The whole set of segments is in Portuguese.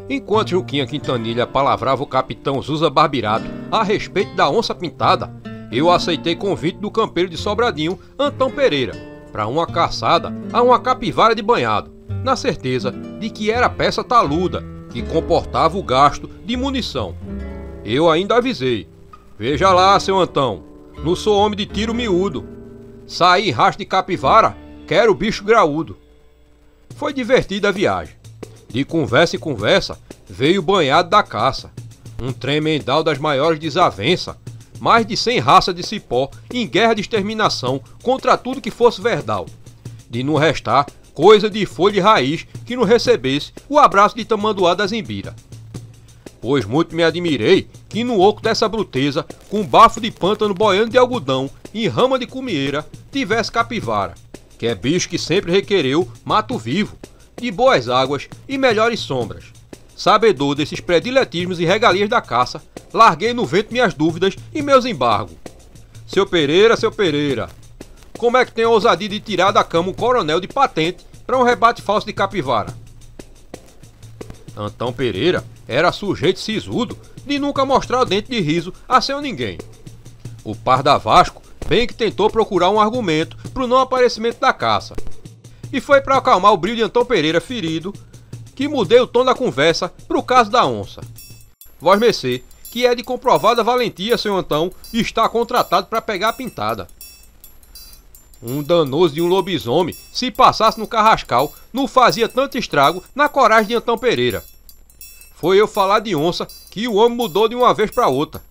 Enquanto Juquinha Quintanilha palavrava o capitão Zusa Barbirato a respeito da onça pintada, eu aceitei convite do campeiro de Sobradinho, Antão Pereira, para uma caçada a uma capivara de banhado, na certeza de que era peça taluda, que comportava o gasto de munição. Eu ainda avisei: veja lá, seu Antão, não sou homem de tiro miúdo. Saí em rastro de capivara, quero bicho graúdo. Foi divertida a viagem. De conversa em conversa, veio o banhado da caça. Um tremendal das maiores desavenças. Mais de 100 raças de cipó em guerra de exterminação contra tudo que fosse verdal. De não restar coisa de folha e raiz que não recebesse o abraço de tamanduá da Zimbira. Pois muito me admirei que no oco dessa bruteza, com bafo de pântano boiando de algodão e rama de cumieira, tivesse capivara, que é bicho que sempre requereu mato vivo, de boas águas e melhores sombras. Sabedor desses prediletismos e regalias da caça, larguei no vento minhas dúvidas e meus embargos. Seu Pereira, como é que tem a ousadia de tirar da cama um coronel de patente para um rebate falso de capivara? Antão Pereira era sujeito sisudo de nunca mostrar o dente de riso a seu ninguém. O Parda Vasco bem que tentou procurar um argumento para o não aparecimento da caça. E foi para acalmar o brilho de Antão Pereira ferido que mudei o tom da conversa para o caso da onça. Vós mercê, que é de comprovada valentia, seu Antão, está contratado para pegar a pintada. Um danoso de um lobisomem, se passasse no carrascal, não fazia tanto estrago na coragem de Antão Pereira. Foi eu falar de onça que o homem mudou de uma vez para outra.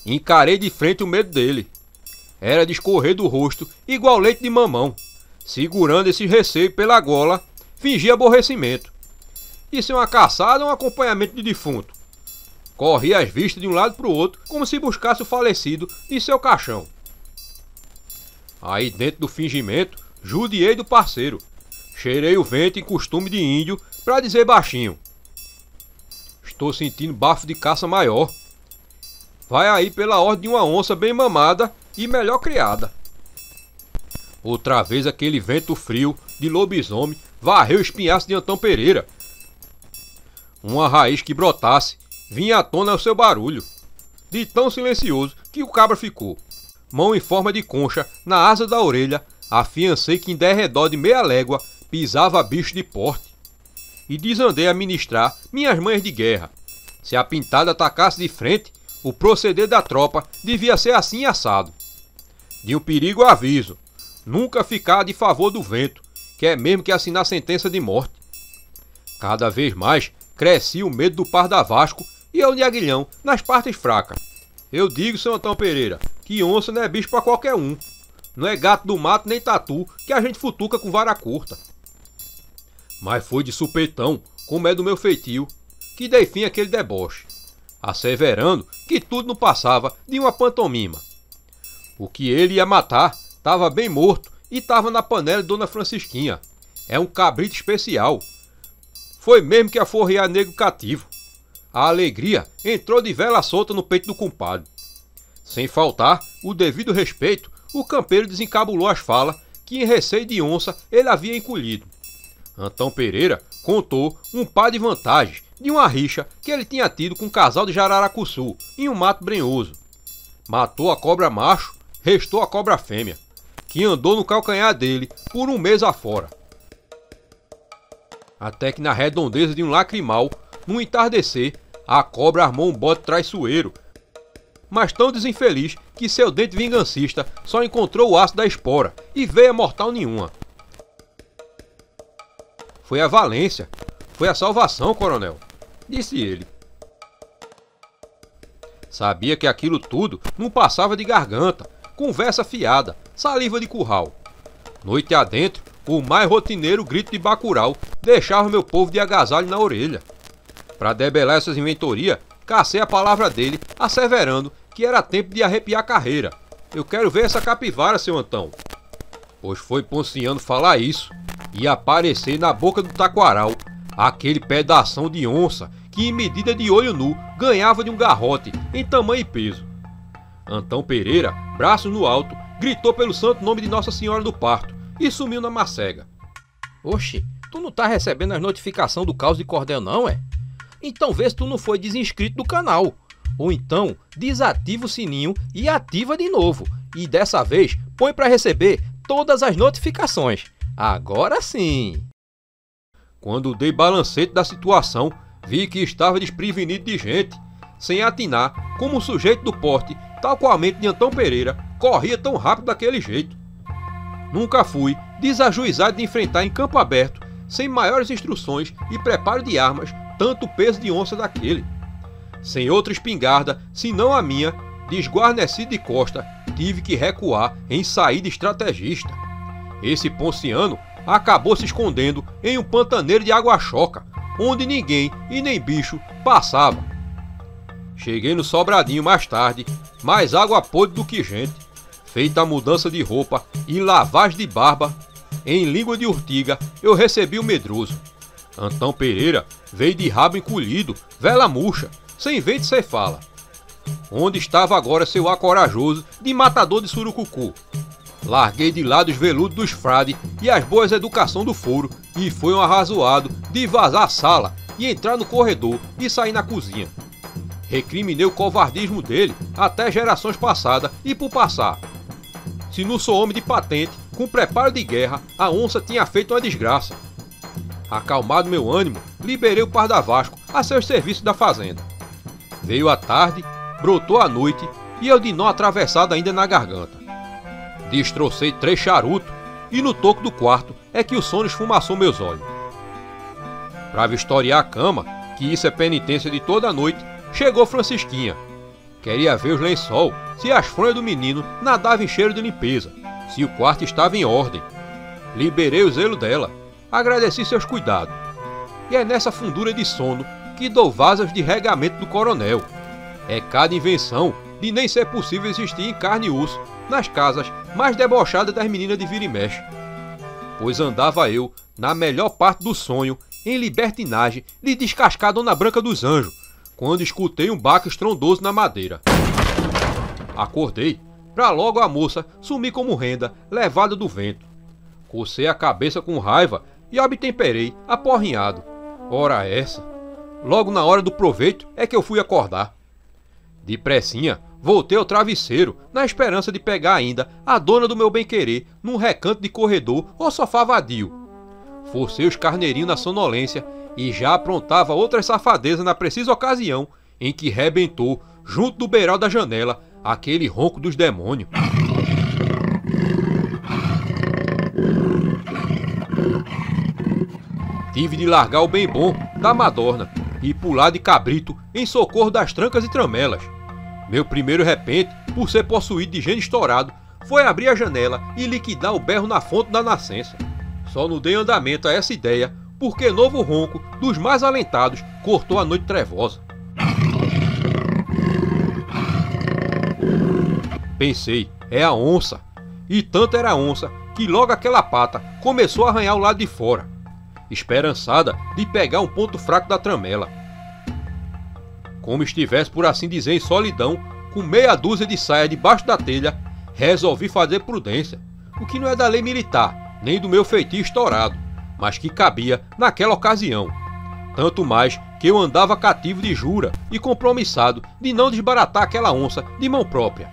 Encarei de frente o medo dele. Era de escorrer do rosto igual leite de mamão. Segurando esse receio pela gola, fingia aborrecimento. Isso é uma caçada ou um acompanhamento de defunto? Corria as vistas de um lado para o outro, como se buscasse o falecido em seu caixão. Aí dentro do fingimento, judiei do parceiro. Cheirei o vento em costume de índio para dizer baixinho: estou sentindo bafo de caça maior. Vai aí pela ordem de uma onça bem mamada e melhor criada. Outra vez aquele vento frio de lobisomem varreu o espinhaço de Antão Pereira. Uma raiz que brotasse vinha à tona ao seu barulho, de tão silencioso que o cabra ficou. Mão em forma de concha na asa da orelha, afiancei que em derredor de meia légua pisava bicho de porte. E desandei a ministrar minhas manhas de guerra. Se a pintada atacasse de frente, o proceder da tropa devia ser assim assado. De um perigo aviso: nunca ficar de favor do vento, que é mesmo que assinar sentença de morte. Cada vez mais crescia o medo do Parda Vasco e eu de Aguilhão nas partes fracas. Eu digo, seu Antão Pereira, que onça não é bicho pra qualquer um. Não é gato do mato nem tatu que a gente futuca com vara curta. Mas foi de supetão, como é do meu feitio, que dei fim àquele deboche, asseverando que tudo não passava de uma pantomima. O que ele ia matar estava bem morto e estava na panela de Dona Francisquinha. É um cabrito especial. Foi mesmo que aforrear negro cativo. A alegria entrou de vela solta no peito do compadre. Sem faltar o devido respeito, o campeiro desencabulou as falas que em receio de onça ele havia encolhido. Antão Pereira contou um par de vantagens de uma rixa que ele tinha tido com um casal de jararacuçu em um mato brenhoso. Matou a cobra macho, restou a cobra fêmea, que andou no calcanhar dele por um mês afora. Até que na redondeza de um lacrimal, no entardecer, a cobra armou um bote traiçoeiro, mas tão desinfeliz que seu dente vingancista só encontrou o aço da espora e veia mortal nenhuma. Foi a valência, foi a salvação, coronel, disse ele. Sabia que aquilo tudo não passava de garganta, conversa fiada, saliva de curral. Noite adentro, o mais rotineiro grito de bacural deixava meu povo de agasalho na orelha. Para debelar essas inventorias, cacei a palavra dele, asseverando que era tempo de arrepiar a carreira. Eu quero ver essa capivara, seu Antão. Pois foi Ponciano falar isso e aparecer na boca do taquaral aquele pedação de onça que em medida de olho nu ganhava de um garrote em tamanho e peso. Antão Pereira, braços no alto, gritou pelo santo nome de Nossa Senhora do Parto e sumiu na macega. Oxe, tu não tá recebendo as notificações do caos de cordel não, é? então vê se tu não foi desinscrito do canal. Ou então, desativa o sininho e ativa de novo. E dessa vez, põe para receber todas as notificações. Agora sim! Quando dei balancete da situação, vi que estava desprevenido de gente, sem atinar como o sujeito do porte, tal qualmente de Antão Pereira, corria tão rápido daquele jeito. Nunca fui desajuizado de enfrentar em campo aberto, sem maiores instruções e preparo de armas, tanto peso de onça daquele. Sem outra espingarda, senão a minha, desguarnecido de costa, tive que recuar em saída estrategista. Esse ponciano acabou se escondendo em um pantaneiro de água-choca, onde ninguém e nem bicho passava. Cheguei no Sobradinho mais tarde, mais água podre do que gente. Feita a mudança de roupa e lavagem de barba, em língua de urtiga eu recebi o medroso. Antão Pereira veio de rabo encolhido, vela murcha, sem vento sem fala. Onde estava agora seu ar corajoso de matador de surucucu? Larguei de lado os veludos dos frades e as boas educação do foro e foi um arrazoado de vazar a sala e entrar no corredor e sair na cozinha. Recriminei o covardismo dele até gerações passadas e por passar. Se não sou homem de patente, com preparo de guerra, a onça tinha feito uma desgraça. Acalmado meu ânimo, liberei o Pardavasco a seus serviços da fazenda. Veio a tarde, brotou a noite e eu de nó atravessado ainda na garganta. Destrocei 3 charutos e no toco do quarto é que o sono esfumaçou meus olhos. Pra vistoriar a cama, que isso é penitência de toda noite, chegou Francisquinha. Queria ver os lençol, se as fronhas do menino nadavam em cheiro de limpeza, se o quarto estava em ordem. Liberei o zelo dela, agradeci seus cuidados. E é nessa fundura de sono que dou vazas de regamento do coronel. É cada invenção de nem ser possível existir em carne e osso nas casas mais debochadas das meninas de vira e mexe. Pois andava eu, na melhor parte do sonho, em libertinagem de descascar a Dona Branca dos Anjos, quando escutei um baque estrondoso na madeira. Acordei, pra logo a moça sumir como renda, levada do vento. Cocei a cabeça com raiva e obtemperei, aporrinhado. Ora essa! Logo na hora do proveito é que eu fui acordar. Depressinha, voltei ao travesseiro, na esperança de pegar ainda a dona do meu bem-querer num recanto de corredor ou sofá vadio. Forcei os carneirinhos na sonolência e já aprontava outras safadezas na precisa ocasião em que rebentou, junto do beiral da janela, aquele ronco dos demônios. Tive de largar o bem bom da Madorna e pular de cabrito em socorro das trancas e tramelas. Meu primeiro repente, por ser possuído de gênio estourado, foi abrir a janela e liquidar o berro na fonte da nascença. Só não dei andamento a essa ideia, porque novo ronco, dos mais alentados, cortou a noite trevosa. Pensei, é a onça. E tanto era a onça, que logo aquela pata começou a arranhar o lado de fora, esperançada de pegar um ponto fraco da tramela. Como estivesse, por assim dizer, em solidão, com meia dúzia de saia debaixo da telha, resolvi fazer prudência, o que não é da lei militar, nem do meu feitio estourado, mas que cabia naquela ocasião. Tanto mais que eu andava cativo de jura e compromissado de não desbaratar aquela onça de mão própria.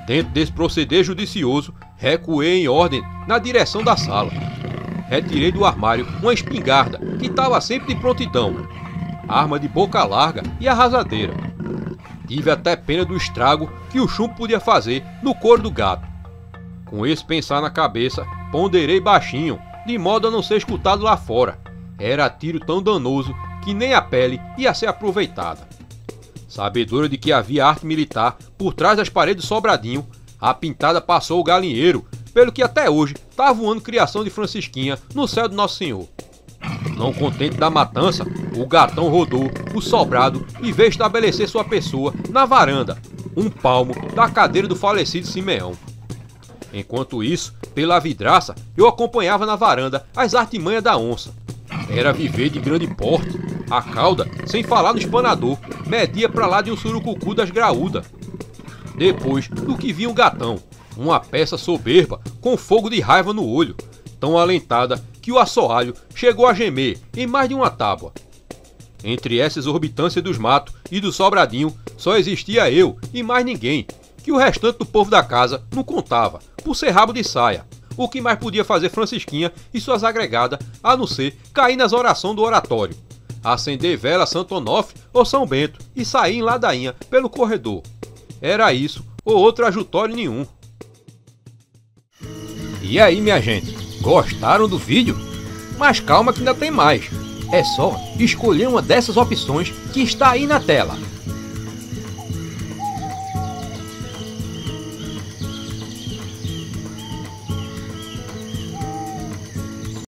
Dentro desse proceder judicioso, recuei em ordem na direção da sala. Retirei do armário uma espingarda que estava sempre de prontidão, arma de boca larga e arrasadeira. Tive até pena do estrago que o chumbo podia fazer no couro do gato. Com esse pensar na cabeça, ponderei baixinho, de modo a não ser escutado lá fora. Era tiro tão danoso que nem a pele ia ser aproveitada. Sabedora de que havia arte militar por trás das paredes do Sobradinho, a pintada passou o galinheiro, pelo que até hoje tá voando criação de Francisquinha no céu do Nosso Senhor. Não contente da matança, o gatão rodou o sobrado e veio estabelecer sua pessoa na varanda, um palmo da cadeira do falecido Simeão. Enquanto isso, pela vidraça, eu acompanhava na varanda as artimanhas da onça. Era viver de grande porte, a cauda, sem falar no espanador, media pra lá de um surucucu das graúdas. Depois do que vinha um gatão, uma peça soberba com fogo de raiva no olho, tão alentada que o assoalho chegou a gemer em mais de uma tábua. Entre essa exorbitância dos matos e do sobradinho, só existia eu e mais ninguém, que o restante do povo da casa não contava, por ser rabo de saia. O que mais podia fazer Francisquinha e suas agregadas, a não ser cair nas orações do oratório, acender vela Santo Onofre ou São Bento e sair em ladainha pelo corredor. Era isso ou outro ajutório nenhum. E aí, minha gente, gostaram do vídeo? Mas calma que ainda tem mais. É só escolher uma dessas opções que está aí na tela.